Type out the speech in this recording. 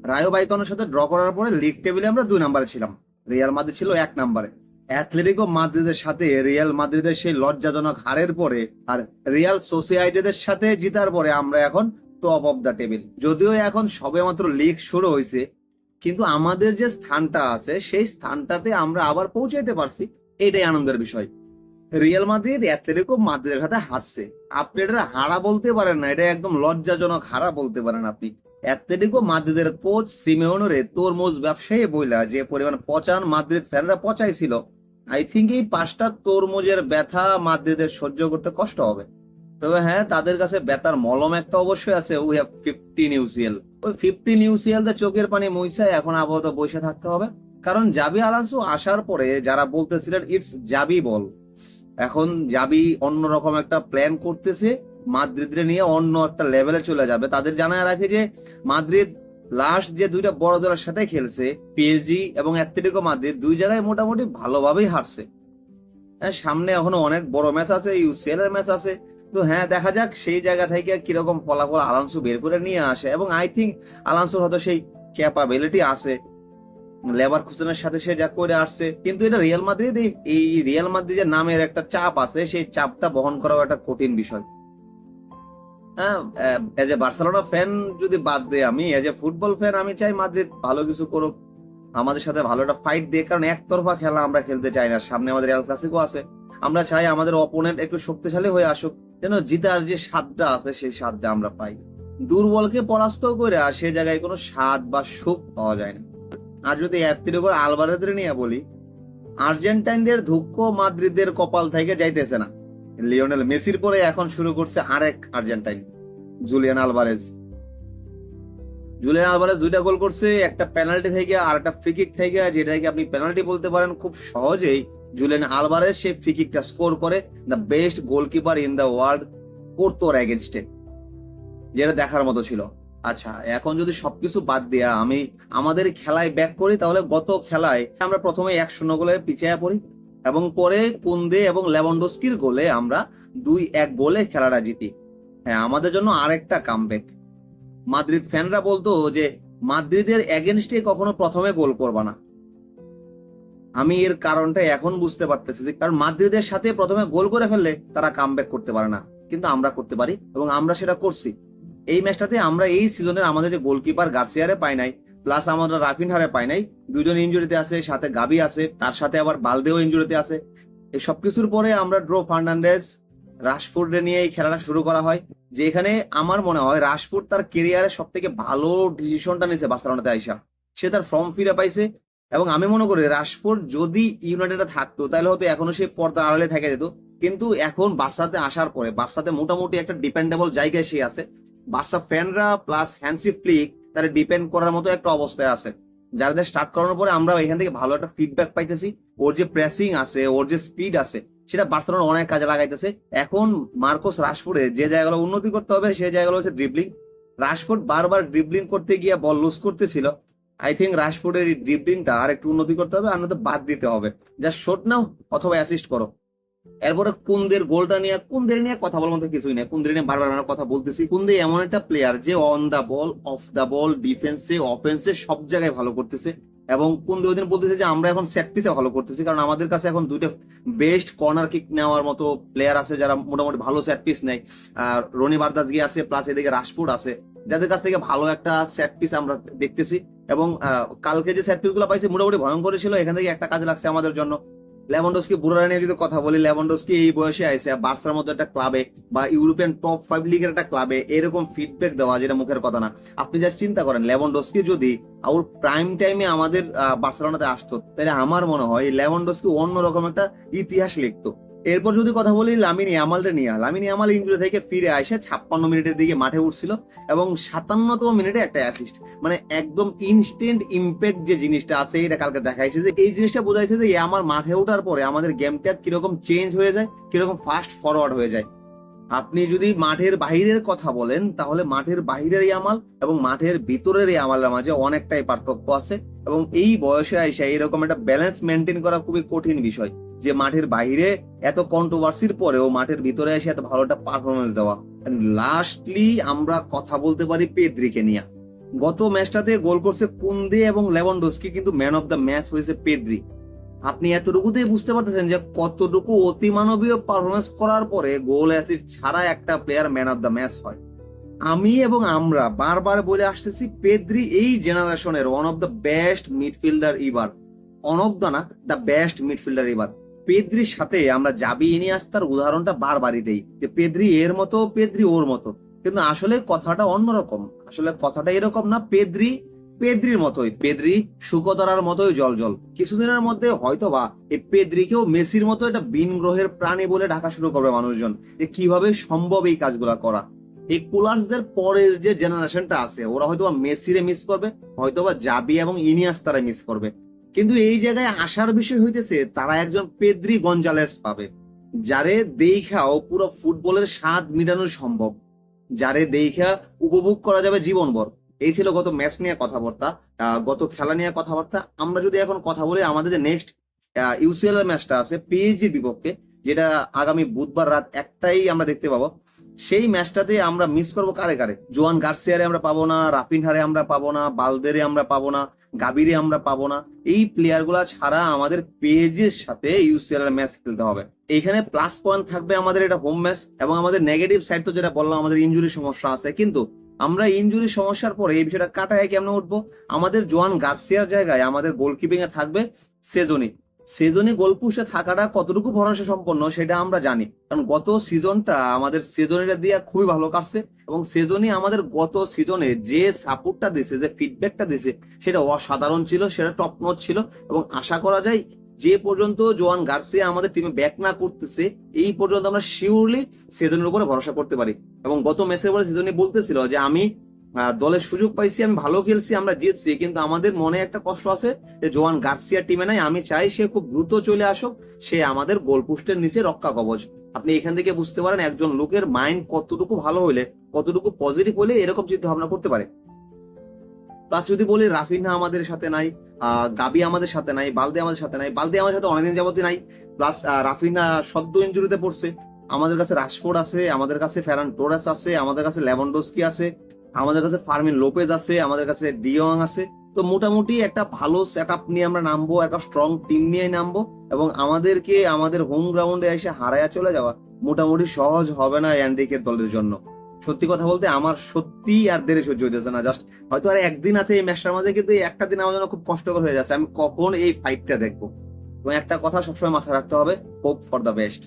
Rayo ভাইকানোর সাথে draw করার পরে লিগ টেবিলে আমরা 2 নম্বরে ছিলাম, রিয়াল মাদ্রিদ ছিল 1 নম্বরে। অ্যাথলেটিকো মাদ্রিদের সাথে রিয়াল মাদ্রিদের সেই লজ্জাজনক হারের পরে আর রিয়াল সোসিয়েদাদের সাথে জিতার পরে আমরা এখন টপ অফ দ্য টেবিল। যদিও এখন সবেমাত্র লিগ শুরু হয়েছে, কিন্তু আমাদের যে স্থানটা আছে সেই স্থানটাতে আমরা আবার পৌঁছাইতে পারছি, এটাই আনন্দের বিষয়। রিয়াল মাদ্রিদ অ্যাথলেটিকো মাদ্রিদের সাথে হারছে, আপনি এটা হারা বলতে পারেন না, এটা একদম লজ্জাজনক হারা বলতে পারেন আপনি। অ্যাথলেটিকো মাদ্রিদের কোচ সিমেওনে তরমুজ ব্যবসায়ী বইলা যে পরিমাণ পচান মাদ্রিদ ফ্যানরা পচাইছিল, আই থিঙ্ক এই 5টা তরমুজের ব্যথা মাদ্রিদের সহ্য করতে কষ্ট হবে। তবে হ্যাঁ, তাদের কাছে ব্যথার মলম একটা অবশ্যই আছে, উই হ্যাভ 15 ইউসিএল। ওই 15 ইউসিএল তে চোখের পানি মুইছায় এখন আপাতত বসে থাকতে হবে, কারণ জাবি আলোনসো আসার পরে যারা বলতেছিলেন ইটস জাবি বল, এখন জাবি অন্যরকম একটা প্ল্যান করতেছে, মাদ্রিদরে নিয়ে অন্য একটা লেভেলে চলে যাবে। তাদের জানায় রাখে যে মাদ্রিদ লাস্ট যে 2টা বড় দলের সাথে খেলছে, পিএসজি এবং অ্যাথলেটিকো মাদ্রিদ, 2 জায়গায় মোটামুটি ভালোভাবেই হারছে। হ্যাঁ, সামনে এখনো অনেক বড় ম্যাচ আছে, ইউসিএল এর ম্যাচ আছে। তো হ্যাঁ, দেখা যাক সেই জায়গা থেকে কিরকম ফলাফল আলোনসো বের করে নিয়ে আসে। এবং আই থিঙ্ক আলোনসোর হয়তো সেই ক্যাপাবিলিটি আছে, লেভারকুসেনের সাথে সে যা করে আসছে। কিন্তু এটা রিয়াল মাদ্রিদ, এই রিয়াল মাদ্রিদের নামের একটা চাপ আছে, সেই চাপটা বহন করাও একটা কঠিন বিষয়। হ্যাঁ, এজ এ বার্সেলোনা ফ্যান যদি বাদ দেয়, আমি এজ এ ফুটবল ফ্যান আমি চাই মাদ্রিদ ভালো কিছু করুক, আমাদের সাথে ভালো একটা ফাইট দিয়ে, কারণ একতরফা খেলা আমরা খেলতে চাই না। সামনে আমাদের এল ক্লাসিকো আছে, আমরা চাই আমাদের অপোনেন্ট একটু শক্তিশালী হয়ে আসুক, যেন জিতার যে স্বাদটা আছে সেই স্বাদটা আমরা পাই। দুর্বলকে পরাস্ত করে সে জায়গায় কোনো স্বাদ বা সুখ পাওয়া যায় না। আর যদি অ্যাথলেটিকো আলভারেজের নিয়ে বলি, আর্জেন্টাইনদের দুঃখ মাদ্রিদের কপাল থেকে যাইতেছে না। লিওনেল মেসির পরে এখন শুরু করছে আরেক Argentine, Julian Alvarez. Julian Alvarez 2টা গোল করছে, একটা পেনাল্টি থেকে আর একটা ফ্রি কিক থেকে, যেটাকে আপনি পেনাল্টি বলতে পারেন। খুব সহজেই জুলিয়ান আলভারেজ সেই ফ্রি কিকটা স্কোর করে the best goalkeeper in the world পোর্তোর এগেনস্টে, যেটা দেখার মতো ছিল। আচ্ছা, এখন যদি সবকিছু বাদ দিয়া আমি আমাদের খেলায় ব্যাক করি, তাহলে গত খেলায় আমরা প্রথমে 1-0 গোলে পিছিয়ে পড়ি এবং পরে কুন্দে এবং লেভানডস্কির গোলে আমরা 2-1 গোলে খেলাটা জিতি। হ্যাঁ, আমাদের জন্য আরেকটা কামব্যাক। মাদ্রিদ ফ্যানরা বলতো যে মাদ্রিদের এগেনস্টে কখনো প্রথমে গোল করবা না। আমি এর কারণটা এখন বুঝতে পারতেছি, যে কারণ মাদ্রিদের সাথে প্রথমে গোল করে ফেললে তারা কামব্যাক করতে পারে না, কিন্তু আমরা করতে পারি এবং আমরা সেটা করছি। এই ম্যাচটাতে আমরা এই সিজনের আমাদের যে গোলকিপার গার্সিয়ারে পাই নাই, প্লাস আমরা রাফিনহারে পাই নাই, 2জন ইনজুরিতে আছে, সাথে গাবি আছে, তার সাথে আবার বালদেও ইনজুরিতে আছে। এই সবকিছুর পরে আমরা ড্রো ফার্নান্ডেজ রাশফোর্ডে নিয়ে এই খেলাটা শুরু করা হয়, যেখানে আমার মনে হয় রাশফোর্ড তার কেরিয়ারের সব থেকে ভালো ডিসিশনটা নিয়েছে বার্সেলোনাতে আইসা। সে তার ফর্ম ফিরে পাইছে এবং আমি মনে করি রাশফোর্ড যদি ইউনাইটেডে থাকতো তাহলে হয়তো এখনো সে পর্দার আড়ালে থেকে যেত, কিন্তু এখন বার্সাতে আসার পরে বার্সাতে মোটামুটি একটা ডিপেন্ডেবল জায়গায় সে আছে। বার্সা ফ্যানরা প্লাস হ্যান্সি ফ্লিক তারা ডিপেন্ড করার মতো একটা অবস্থায় আছে, যাদের স্টার্ট করানোর পরে আমরা এখান থেকে ভালো একটা ফিডব্যাক পাইতেছি। ওর যে প্রেসিং আছে, ওর যে স্পিড আছে, সেটা বার্সেলোনা অনেক কাজে লাগাইতেছে। এখন মার্কোস রাশফোর্ডে যে জায়গাগুলো উন্নতি করতে হবে সেই জায়গাগুলো হচ্ছে ড্রিবলিং। রাশফোর্ড বারবার ড্রিবলিং করতে গিয়ে বল লুজ করতেছিল, আই থিঙ্ক রাশফোর্ডের এই ড্রিবলিংটা আর একটু উন্নতি করতে হবে, আর নয়তো বাদ দিতে হবে। যা শট নাও অথবা অ্যাসিস্ট করো। এরপরে কুন্দের গোলটা নিয়ে, কুন্দের নিয়ে কথা বলার মতো কিছুই নেই, কুন্দের নিয়ে বারবার আমরা কথা বলতেছি। কুন্দে এমন একটা প্লেয়ার যে on the ball, of the বল, ডিফেন্সে, অফেন্সে সব জায়গায় ভালো করতেছে। এবং কুন্দে ওই দিন বলতেছে যে আমরা এখন সেট পিসে ভালো করতেছি, কারণ আমাদের কাছে এখন 2টা বেস্ট কর্নার কিক নেওয়ার মতো প্লেয়ার আছে যারা মোটামুটি ভালো সেট পিস নেয়। আর রনি বারদাজগি আছে, প্লাস এদিকে রাশফোর্ড আছে, যাদের কাছ থেকে ভালো একটা সেট পিস আমরা দেখতেছি। এবং কালকে যে সেট পিস গুলো পাইছে মোটামুটি ভয়ঙ্কর ছিল, এখান থেকে একটা কাজে লাগছে আমাদের জন্য। লেভানডস্কি বুড়া নিয়ে যদি কথা বলি, লেভানডস্কি এই বয়সে আইসে বার্সার মতো একটা ক্লাবে বা ইউরোপিয়ান টপ 5 লিগের একটা ক্লাবে এরকম ফিডব্যাক দেওয়া, যেটা মুখের কথা না। আপনি যা চিন্তা করেন, লেভানডস্কি যদি ওর প্রাইম টাইমে আমাদের বার্সেলোনাতে আসতো, তাহলে আমার মনে হয় লেভানডস্কি অন্যরকম একটা ইতিহাস লিখতো। এরপর যদি কথা বলি লামিন ইয়ামালটা নিয়ে, লামিন ইয়ামাল ইনজুরি থেকে ফিরে আসে 56 মিনিটের দিকে মাঠে উঠছিল এবং 57তম মিনিটে একটা অ্যাসিস্ট, মানে একদম ইনস্ট্যান্ট ইম্প্যাক্ট যে জিনিসটা আছে এটা কালকে দেখাইছে। যে এই জিনিসটা বোঝাইছে যে ইয়ামাল মাঠে ওঠার পরে আমাদের গেমটা কিরকম চেঞ্জ হয়ে যায়, কিরকম ফাস্ট ফরওয়ার্ড হয়ে যায়। আপনি যদি মাঠের বাহিরের কথা বলেন, তাহলে মাঠের বাহিরের ইয়ামাল এবং মাঠের ভিতরের ইয়ামালের মাঝে অনেকটাই পার্থক্য আছে। এবং এই বয়সে এসে এরকম একটা ব্যালেন্স মেনটেন করা খুবই কঠিন বিষয়, যে মাঠের বাইরে এত কন্ট্রোভার্সির পরেও মাঠের ভিতরে এসে এত ভালো একটা পারফরমেন্স দেওয়া। লাস্টলি আমরা কথা বলতে পারি পেদ্রিকে নিয়ে। গত ম্যাচটাতে গোল করছে কুন্দে এবং লেভানডস্কি, কিন্তু ম্যান অফ দ্য ম্যাচ হয়েছে পেদ্রি। আপনি এতটুকুতেই বুঝতে পারতেছেন যে কতটুকু অতিমানবীয় পারফরমেন্স করার পরে গোল অ্যাসিস্ট ছাড়া একটা player man of the match হয়। আমি এবং আমরা বারবার বলে আসতেছি পেদ্রি এই জেনারেশনের one of the best midfielder এবার, ওয়ান অফ দ্য না, দ্য বেস্ট মিডফিল্ডার এবার। পেদ্রির সাথে আমরা জাবি ইনিয়েস্তার উদাহরণটা বারবারই দেই যে পেদ্রি এর মতো, পেদ্রি ওর মতো, কিন্তু আসলে কথাটা অন্যরকম। আসলে কথাটা এরকম না, পেদ্রি পেদ্রির মতোই, পেদ্রি শুকতারার মতোই জল। কিছুদিনের মধ্যে হয়তোবা এই পেদ্রিকেও মেসির মতো একটা ভিন গ্রহের প্রাণী বলে ডাকা শুরু করবে মানুষজন, যে কিভাবে সম্ভব এই কাজগুলা করা। এই কুলার্সদের পরের যে জেনারেশনটা আছে ওরা হয়তোবা মেসিরে মিস করবে, হয়তোবা জাবি এবং ইনিয়েস্তারে মিস করবে, কিন্তু এই জায়গায় আসার বিষয় হইতেছে তারা একজন পেদ্রি গঞ্জালেস পাবে, যারে দেখাও পুরো ফুটবলের স্বাদ মিটানো সম্ভব, যারে দেখা উপভোগ করা যাবে জীবনভর। এই ছিল গত ম্যাচ নিয়ে কথাবার্তা, গত খেলা নিয়ে কথাবার্তা। আমরা যদি এখন কথা বলি আমাদের যে নেক্সট ইউসিএল এর ম্যাচটা আছে পিএসজির বিপক্ষে, যেটা আগামী বুধবার রাত 1টায় আমরা দেখতে পাবো, সেই ম্যাচটাতে আমরা মিস করবো কারে কারে? জোয়ান গার্সিয়ারে আমরা পাবো না, রাফিনহারে আমরা পাবো না, বালদেরে আমরা পাবো না, গাবিরে আমরা পাবো না। এই প্লেয়ার গুলা ছাড়া আমাদের পেজের সাথে ইউসিএল এর ম্যাচ খেলতে হবে। এইখানে প্লাস পয়েন্ট থাকবে আমাদের এটা হোম ম্যাচ, এবং আমাদের নেগেটিভ সাইড তো যেটা বললাম আমাদের ইনজুরি সমস্যা আছে, কিন্তু আমরা ইনজুরি সমস্যার পরে এই বিষয়টা কাটায় কেমনে উঠবো? আমাদের জোয়ান গার্সিয়ার জায়গায় আমাদের গোলকিপিং এ থাকবে সেজনি। সেজনি গোলপুষে থাকাটা কতটুকু ভরসা সম্পন্ন সেটা আমরা জানি, কারণ গত সিজনটা আমাদের সেজনিটা দিয়ে খুবই ভালো কাটছে, এবং সেজনি আমাদের গত সিজনে যে সাপোর্টটা দিছে, যে ফিডব্যাকটা দিছে, সেটা অসাধারণ ছিল, সেটা টপ নচ ছিল। এবং আশা করা যায় যে পর্যন্ত জোয়ান গার্সিয়া আমাদের টিমে ব্যাক না করতেছে এই পর্যন্ত আমরা শিওরলি সেজনের উপরে ভরসা করতে পারি। এবং গত ম্যাচের পরে সেজনি বলতেছিল যে আমি দলের সুযোগ পাইছি, আমি ভালো খেলছি, আমরা জিতছি, কিন্তু আমাদের মনে একটা কষ্ট আছে যে জোয়ান গার্সিয়া টিমে নাই, আমি চাই সে খুব দ্রুত চলে আসুক, সে আমাদের গোলপোস্টের নিচে রক্ষা কবচ। আপনি এখান থেকে বুঝতে পারেন একজন লোকের মাইন্ড কতটুকু ভালো হইলে, কতটুকু পজিটিভ হলে এরকম চিন্তা ভাবনা করতে পারে। প্লাস যদি বলি রাফিনহা আমাদের সাথে নাই, গাবি আমাদের সাথে নাই, বালদে আমাদের সাথে নাই, বালদে আমাদের সাথে অনেকদিন যাবতই নাই। প্লাস রাফিনহা সদ্য ইনজুরিতে পড়ছে। আমাদের কাছে রাশফোর্ড আছে, আমাদের কাছে ফেরান টোরেস আছে, আমাদের কাছে লেভানডস্কি আছে, আমাদের কাছে ফার্মিন লোপেজ আছে, আমাদের কাছে ডিয়ং আছে। তো মোটামুটি একটা ভালো সেট আপ নিয়ে আমরা নামবো, একটা স্ট্রং টিম নিয়ে নামবো, এবং আমাদেরকে আমাদের হোম গ্রাউন্ডে এসে হারায়া চলে যাওয়া মোটামুটি সহজ হবে না এনরিকের দলের জন্য। সত্যি কথা বলতে আমার সত্যি আর দেরি সহ্য হইতেছে না। জাস্ট হয়তো আর একদিন আছে এই ম্যাচটার মাঝে, কিন্তু এই একটা দিন আমার জন্য খুব কষ্টকর হয়ে যাচ্ছে। আমি কখন এই ফাইটটা দেখবো? এবং একটা কথা সবসময় মাথায় রাখতে হবে, হোপ ফর দ্য বেস্ট।